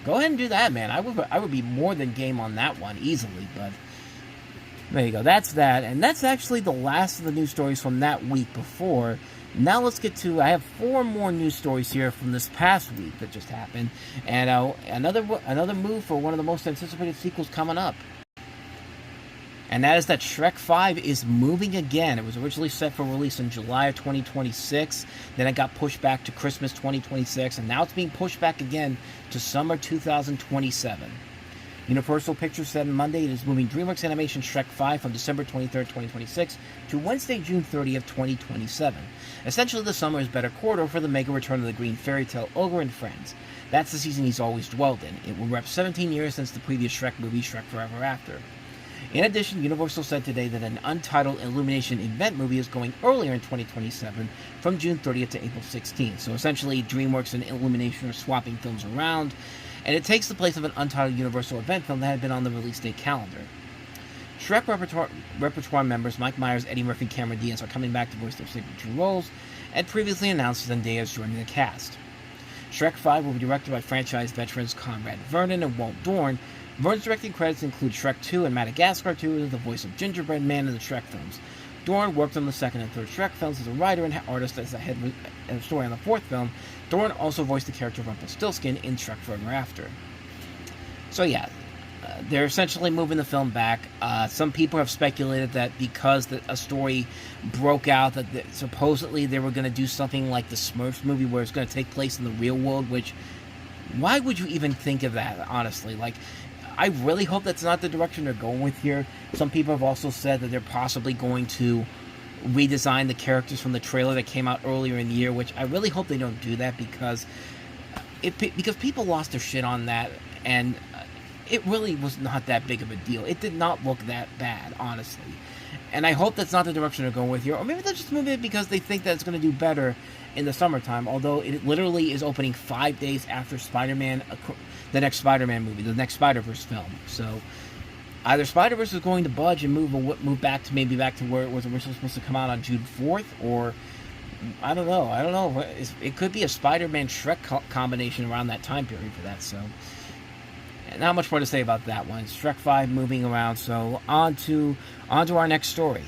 Speaker 1: Go ahead and do that, man. I would be more than game on that one, easily, but there you go. That's that. And that's actually the last of the news stories from that week before. Now let's get to, I have 4 more news stories here from this past week that just happened, and another move for one of the most anticipated sequels coming up. And that is that Shrek 5 is moving again. It was originally set for release in July of 2026, then it got pushed back to Christmas 2026, and now it's being pushed back again to summer 2027. Universal Pictures said on Monday it is moving DreamWorks Animation Shrek 5 from December 23rd, 2026 to Wednesday, June 30th, 2027. Essentially, the summer is better quarter for the mega return of the green fairy tale ogre and friends. That's the season he's always dwelled in. It will rep 17 years since the previous Shrek movie, Shrek Forever After. In addition, Universal said today that an untitled Illumination event movie is going earlier in 2027 from June 30th to April 16th. So essentially, DreamWorks and Illumination are swapping films around, and it takes the place of an untitled Universal event film that had been on the release date calendar. Shrek repertoire members Mike Myers, Eddie Murphy, and Cameron Diaz are coming back to voice their signature roles, and previously announced Zendaya is joining the cast. Shrek 5 will be directed by franchise veterans Conrad Vernon and Walt Dorn. Vernon's directing credits include Shrek 2 and Madagascar 2 as the voice of Gingerbread Man in the Shrek films. Dorn worked on the second and third Shrek films as a writer and artist as the head of story on the fourth film. Dorn also voiced the character of Rumpelstiltskin in Shrek Forever After. So yeah, they're essentially moving the film back. Some people have speculated that because a story broke out, that supposedly they were going to do something like the Smurfs movie where it's going to take place in the real world, which, why would you even think of that, honestly? Like, I really hope that's not the direction they're going with here. Some people have also said that they're possibly going to redesign the characters from the trailer that came out earlier in the year, which I really hope they don't do that because people lost their shit on that, and it really was not that big of a deal. It did not look that bad, honestly. And I hope that's not the direction they're going with here. Or maybe they're just moving it because they think that it's going to do better in the summertime, although it literally is opening 5 days after Spider-Man, the next Spider-Man movie, the next Spider-Verse film. So either Spider-Verse is going to budge and move back to where it was originally supposed to come out on June 4th, or I don't know. It could be a Spider-Man Shrek combination around that time period for that. So not much more to say about that one. Shrek 5 moving around. So on to our next story.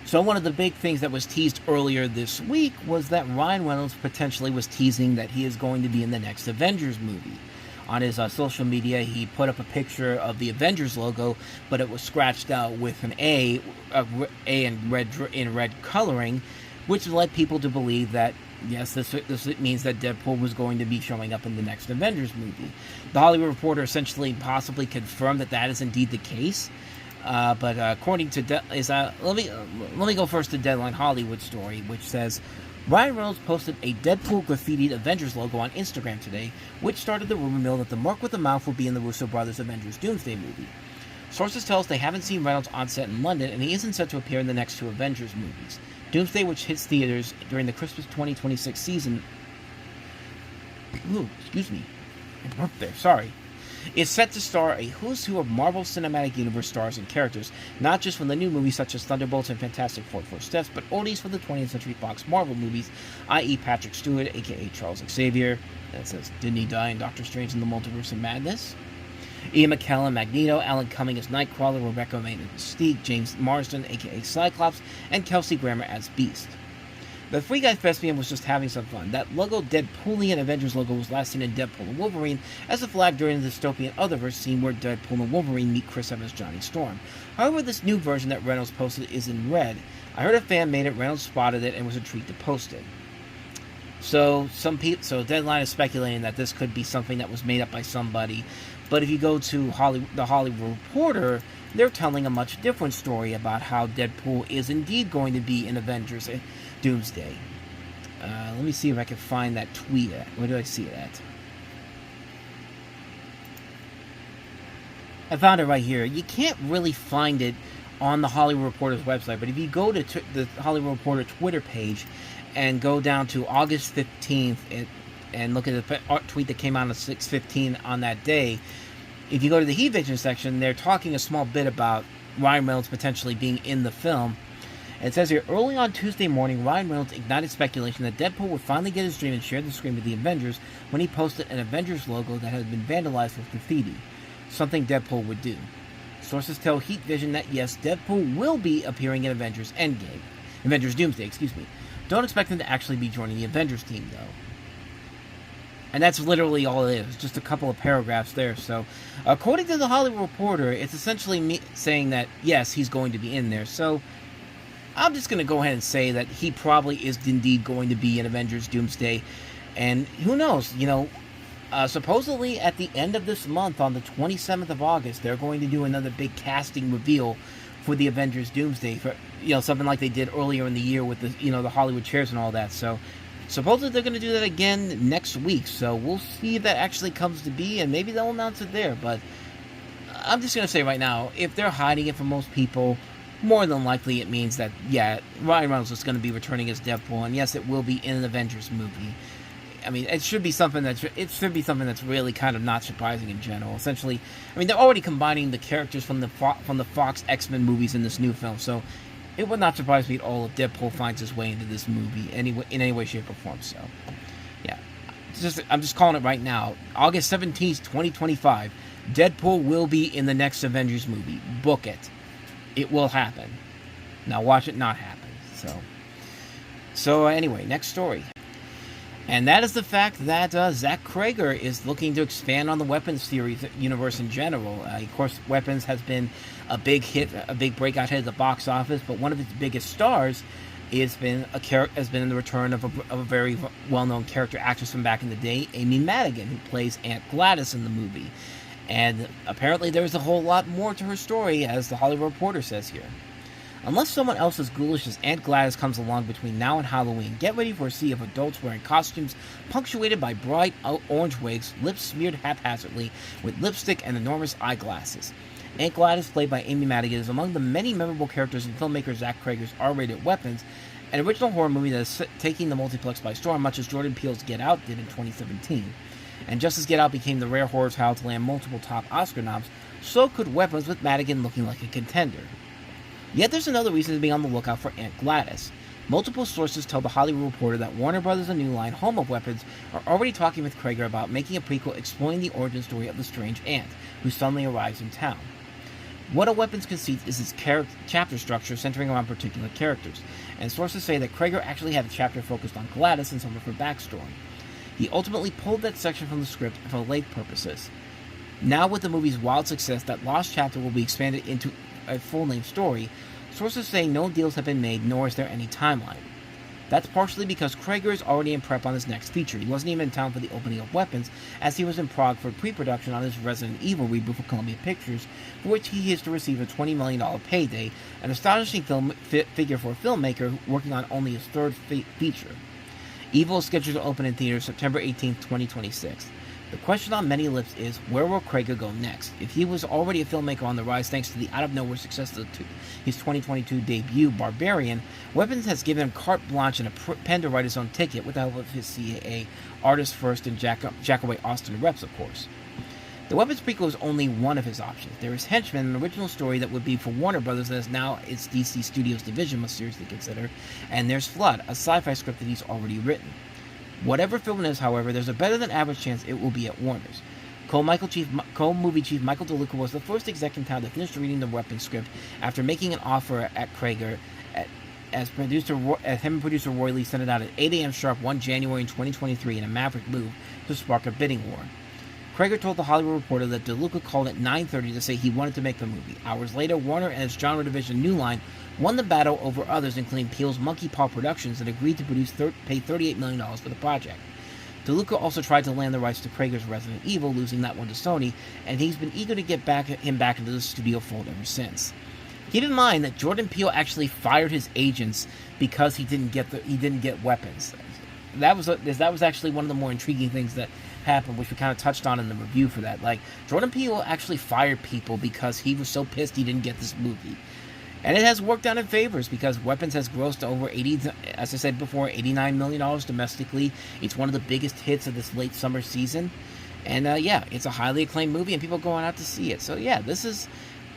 Speaker 1: So one of the big things that was teased earlier this week was that Ryan Reynolds potentially was teasing that he is going to be in the next Avengers movie. On his social media, he put up a picture of the Avengers logo, but it was scratched out with an A in red coloring, which led people to believe that, yes, this means that Deadpool was going to be showing up in the next Avengers movie. The Hollywood Reporter essentially possibly confirmed that is indeed the case. But according to let me go first to Deadline Hollywood story, which says Ryan Reynolds posted a Deadpool graffitied Avengers logo on Instagram today, which started the rumor mill that the mark with the mouth will be in the Russo brothers' Avengers Doomsday movie. Sources tell us they haven't seen Reynolds on set in London, and he isn't set to appear in the next two Avengers movies. Doomsday, which hits theaters during the Christmas 2026 season. Ooh, excuse me. I burped there, sorry. Is set to star a who's who of Marvel Cinematic Universe stars and characters, not just from the new movies such as Thunderbolts and Fantastic Four First Steps, but oldies from the 20th Century Fox Marvel movies, i.e. Patrick Stewart, aka Charles Xavier. That says, didn't he die in Doctor Strange in the Multiverse of Madness? Ian McKellen, Magneto, Alan Cumming as Nightcrawler, Rebecca Romijn as Mystique, James Marsden, aka Cyclops, and Kelsey Grammer as Beast. The Free Guy Thespian was just having some fun. That logo, Deadpoolian Avengers logo, was last seen in Deadpool and Wolverine as a flag during the dystopian Otherverse scene where Deadpool and Wolverine meet Chris Evans' Johnny Storm. However, this new version that Reynolds posted is in red. I heard a fan made it, Reynolds spotted it, and was intrigued to post it. So Deadline is speculating that this could be something that was made up by somebody. But if you go to the Hollywood Reporter, they're telling a much different story about how Deadpool is indeed going to be in Avengers Doomsday. Let me see if I can find that tweet at. Where do I see it at? I found it right here. You can't really find it on the Hollywood Reporter's website, but if you go to the Hollywood Reporter Twitter page and go down to August 15th and look at the tweet that came out at 6:15 on that day, if you go to the Heat Vision section, they're talking a small bit about Ryan Reynolds potentially being in the film. It says here, early on Tuesday morning, Ryan Reynolds ignited speculation that Deadpool would finally get his dream and share the screen with the Avengers when he posted an Avengers logo that had been vandalized with graffiti, something Deadpool would do. Sources tell Heat Vision that yes, Deadpool will be appearing in Avengers Doomsday, excuse me. Don't expect him to actually be joining the Avengers team, though. And that's literally all it is, just a couple of paragraphs there. So, according to the Hollywood Reporter, it's essentially saying that, yes, he's going to be in there. So, I'm just going to go ahead and say that he probably is indeed going to be in Avengers Doomsday. And who knows, supposedly at the end of this month, on the 27th of August, they're going to do another big casting reveal for the Avengers Doomsday. For, something like they did earlier in the year with the Hollywood chairs and all that. So, supposedly they're going to do that again next week. So, we'll see if that actually comes to be, and maybe they'll announce it there. But I'm just going to say right now, if they're hiding it from most people, more than likely it means that, yeah, Ryan Reynolds is going to be returning as Deadpool, and yes, it will be in an Avengers movie. I mean, it should be something that's really kind of not surprising in general. Essentially, I mean, they're already combining the characters from the Fox X-Men movies in this new film, so it would not surprise me at all if Deadpool finds his way into this movie in any way, shape, or form. So, yeah, I'm just calling it right now. August 17th, 2025, Deadpool will be in the next Avengers movie. Book it. It will happen. Now watch it not happen. So anyway, next story. And that is the fact that Zach Cregger is looking to expand on the Weapons series universe in general. Of course, Weapons has been a big hit, a big breakout hit at the box office, but one of its biggest stars has been in the return of a very well-known character actress from back in the day, Amy Madigan, who plays Aunt Gladys in the movie. And apparently there's a whole lot more to her story, as the Hollywood Reporter says here. Unless someone else as ghoulish as Aunt Gladys comes along between now and Halloween, get ready for a sea of adults wearing costumes punctuated by bright orange wigs, lips smeared haphazardly with lipstick and enormous eyeglasses. Aunt Gladys, played by Amy Madigan, is among the many memorable characters in filmmaker Zach Cregger's R-rated Weapons, an original horror movie that is taking the multiplex by storm, much as Jordan Peele's Get Out did in 2017. And just as Get Out became the rare horror title to land multiple top Oscar noms, so could Weapons, with Madigan looking like a contender. Yet there's another reason to be on the lookout for Aunt Gladys. Multiple sources tell the Hollywood Reporter that Warner Bros. And New Line, home of Weapons, are already talking with Cregger about making a prequel exploring the origin story of the strange aunt, who suddenly arrives in town. What a Weapons conceit is its chapter structure centering around particular characters, and sources say that Cregger actually had a chapter focused on Gladys and some of her backstory. He ultimately pulled that section from the script for length purposes. Now, with the movie's wild success, that lost chapter will be expanded into a full-length story. Sources say no deals have been made, nor is there any timeline. That's partially because Krager is already in prep on his next feature. He wasn't even in town for the opening of Weapons, as he was in Prague for pre-production on his Resident Evil reboot for Columbia Pictures, for which he is to receive a $20 million payday, an astonishing figure for a filmmaker working on only his third feature. Evil is scheduled to open in theaters September 18, 2026. The question on many lips is, where will Krager go next? If he was already a filmmaker on the rise thanks to the out-of-nowhere success of his 2022 debut, Barbarian, Weapons has given him carte blanche and a pen to write his own ticket with the help of his CAA Artist First and Jackaway Austin reps, of course. The Weapons prequel is only one of his options. There is Henchman, an original story that would be for Warner Brothers that is now its DC Studios division must seriously consider, and there's Flood, a sci-fi script that he's already written. Whatever film it is, however, there's a better-than-average chance it will be at Warner's. Co-movie chief Michael DeLuca was the first exec in town to finish reading the Weapons script after making an offer at Krager. As him and producer Roy Lee sent it out at 8 a.m. sharp one January in 2023 in a maverick move to spark a bidding war. Krager told The Hollywood Reporter that DeLuca called at 9:30 to say he wanted to make the movie. Hours later, Warner and its genre division New Line won the battle over others, including Peele's Monkey Paw Productions, that agreed to pay $38 million for the project. DeLuca also tried to land the rights to Krager's Resident Evil, losing that one to Sony, and he's been eager to get him back into the studio fold ever since. Keep in mind that Jordan Peele actually fired his agents because he didn't get Weapons. That was actually one of the more intriguing things that happened, which we kind of touched on in the review for that. Like, Jordan Peele actually fired people because he was so pissed he didn't get this movie. And it has worked out in favors because Weapons has grossed over as I said before, $89 million domestically. It's one of the biggest hits of this late summer season. And it's a highly acclaimed movie and people going out to see it. So yeah, this is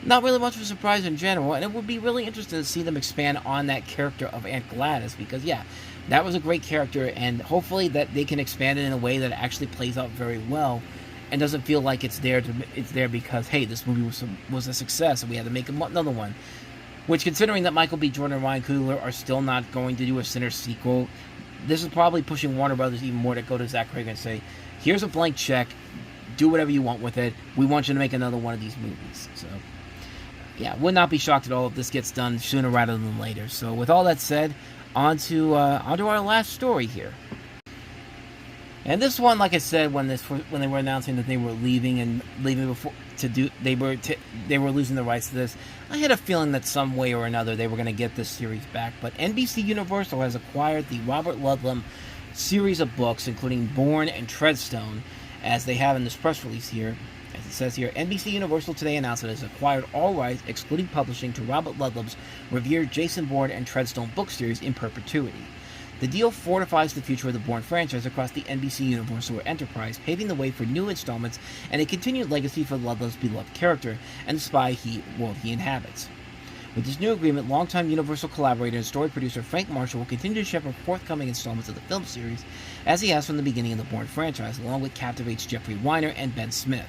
Speaker 1: not really much of a surprise in general. And it would be really interesting to see them expand on that character of Aunt Gladys because, yeah, that was a great character. And hopefully that they can expand it in a way that actually plays out very well and doesn't feel like it's there because, hey, this movie was a success and we had to make another one. Which, considering that Michael B. Jordan and Ryan Coogler are still not going to do a Sinner sequel, this is probably pushing Warner Brothers even more to go to Zach Krager and say, here's a blank check, do whatever you want with it, we want you to make another one of these movies. So, yeah, would not be shocked at all if this gets done sooner rather than later. So, with all that said, on to our last story here. And this one, like I said, when they were announcing that they were leaving before they were losing the rights to this, I had a feeling that some way or another they were going to get this series back. But NBCUniversal has acquired the Robert Ludlum series of books, including Bourne and Treadstone, as they have in this press release here. As it says here, NBCUniversal today announced that it has acquired all rights, excluding publishing, to Robert Ludlum's revered Jason Bourne and Treadstone book series in perpetuity. The deal fortifies the future of the Bourne franchise across the NBCUniversal enterprise, paving the way for new installments and a continued legacy for Ludlum's beloved character and the spy world he inhabits. With this new agreement, longtime Universal collaborator and story producer Frank Marshall will continue to shepherd forthcoming installments of the film series, as he has from the beginning of the Bourne franchise, along with Captivate's Jeffrey Weiner and Ben Smith.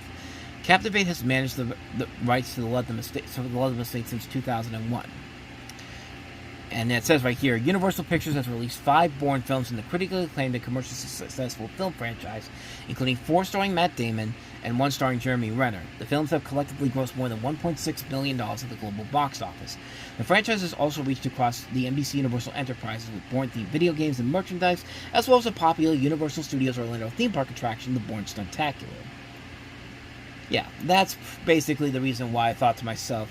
Speaker 1: Captivate has managed the rights to the Ludlum estate since 2001. And it says right here, Universal Pictures has released 5 Bourne films in the critically acclaimed and commercially successful film franchise, including 4 starring Matt Damon and 1 starring Jeremy Renner. The films have collectively grossed more than $1.6 billion at the global box office. The franchise has also reached across the NBCUniversal enterprises with Bourne-themed video games and merchandise, as well as a popular Universal Studios Orlando theme park attraction, the Bourne Stuntacular. Yeah, that's basically the reason why I thought to myself,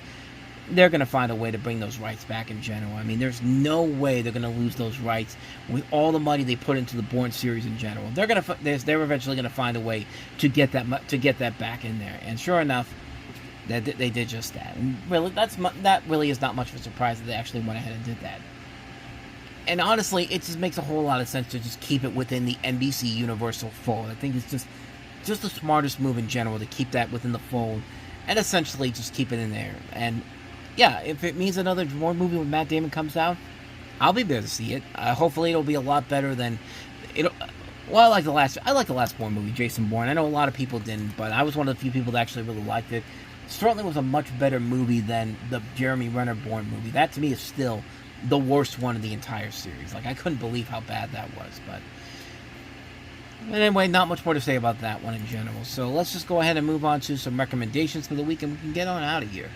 Speaker 1: they're going to find a way to bring those rights back in general. I mean, there's no way they're going to lose those rights with all the money they put into the Bourne series in general. They're eventually going to find a way to get that back in there. And sure enough, they did just that. And really, that really is not much of a surprise that they actually went ahead and did that. And honestly, it just makes a whole lot of sense to just keep it within the NBCUniversal fold. I think it's just the smartest move in general to keep that within the fold and essentially just keep it in there. And yeah, if it means another Bourne movie with Matt Damon comes out, I'll be there to see it. Hopefully it'll be a lot better than I like the last Bourne movie, Jason Bourne. I know a lot of people didn't, but I was one of the few people that actually really liked it. Certainly was a much better movie than the Jeremy Renner Bourne movie. That to me is still the worst one of the entire series. Like, I couldn't believe how bad that was, but And anyway, not much more to say about that one in general. So let's just go ahead and move on to some recommendations for the week, and we can get on out of here.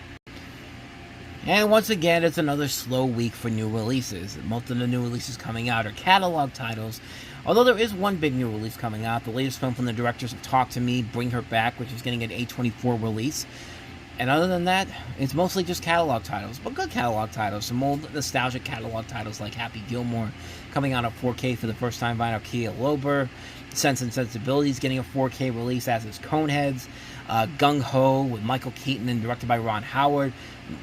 Speaker 1: And once again, it's another slow week for new releases. Most of the new releases coming out are catalog titles, although there is one big new release coming out. The latest film from the directors of Talk to Me, Bring Her Back, which is getting an A24 release. And other than that, it's mostly just catalog titles, but good catalog titles. Some old nostalgic catalog titles like Happy Gilmore coming out on 4K for the first time by Kia Lober. Sense and Sensibility is getting a 4K release, as is Coneheads. Gung Ho with Michael Keaton and directed by Ron Howard.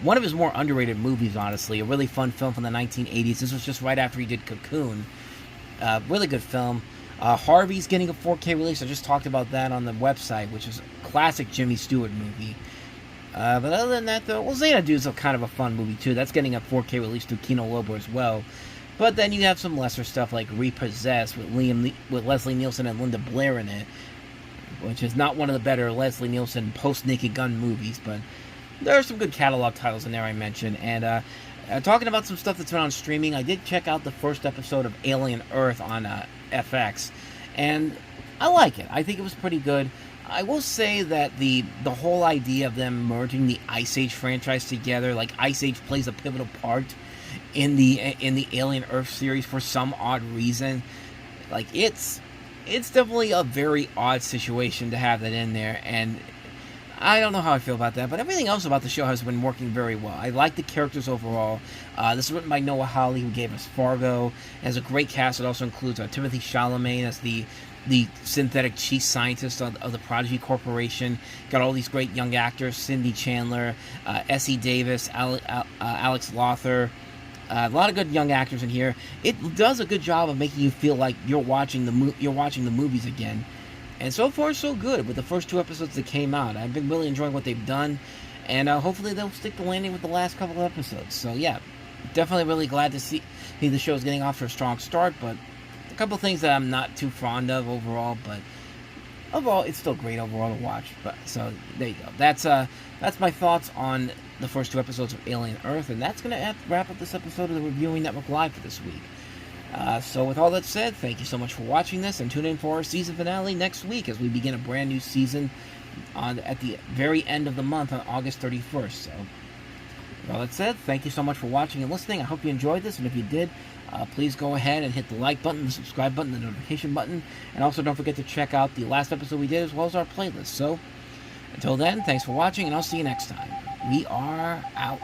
Speaker 1: One of his more underrated movies, honestly. A really fun film from the 1980s. This was just right after he did Cocoon. Really good film. Harvey's getting a 4K release. I just talked about that on the website, which is a classic Jimmy Stewart movie. But other than that, though, well, Xanadu's kind of a fun movie, too. That's getting a 4K release through Kino Lorber as well. But then you have some lesser stuff like Repossessed with Leslie Nielsen and Linda Blair in it, which is not one of the better Leslie Nielsen post-Naked Gun movies, but there are some good catalog titles in there I mentioned. And talking about some stuff that's been on streaming, I did check out the first episode of Alien Earth on FX, and I like it. I think it was pretty good. I will say that the whole idea of them merging the Ice Age franchise together, like Ice Age plays a pivotal part in the Alien Earth series for some odd reason. Like it's definitely a very odd situation to have that in there, and I don't know how I feel about that, but everything else about the show has been working very well. I like the characters overall. This is written by Noah Hawley, who gave us Fargo. It has a great cast. It also includes Timothée Chalamet as the synthetic chief scientist of the Prodigy Corporation. Got all these great young actors: Cindy Chandler, Essie Davis, Alex Lothar. A lot of good young actors in here. It does a good job of making you feel like you're watching the movies again. And so far, so good with the first 2 episodes that came out. I've been really enjoying what they've done, and hopefully they'll stick the landing with the last couple of episodes. So yeah, definitely really glad to see the show's getting off to a strong start, but a couple things that I'm not too fond of overall, but overall it's still great overall to watch. But so there you go. That's my thoughts on the first 2 episodes of Alien Earth, and that's going to wrap up this episode of the Reviewing Network Live for this week. So with all that said, thank you so much for watching this, and tune in for our season finale next week as we begin a brand new season at the very end of the month on August 31st. So with all that said, thank you so much for watching and listening. I hope you enjoyed this, and if you did, please go ahead and hit the like button, the subscribe button, the notification button, and also don't forget to check out the last episode we did as well as our playlist. So until then, thanks for watching, and I'll see you next time. We are out.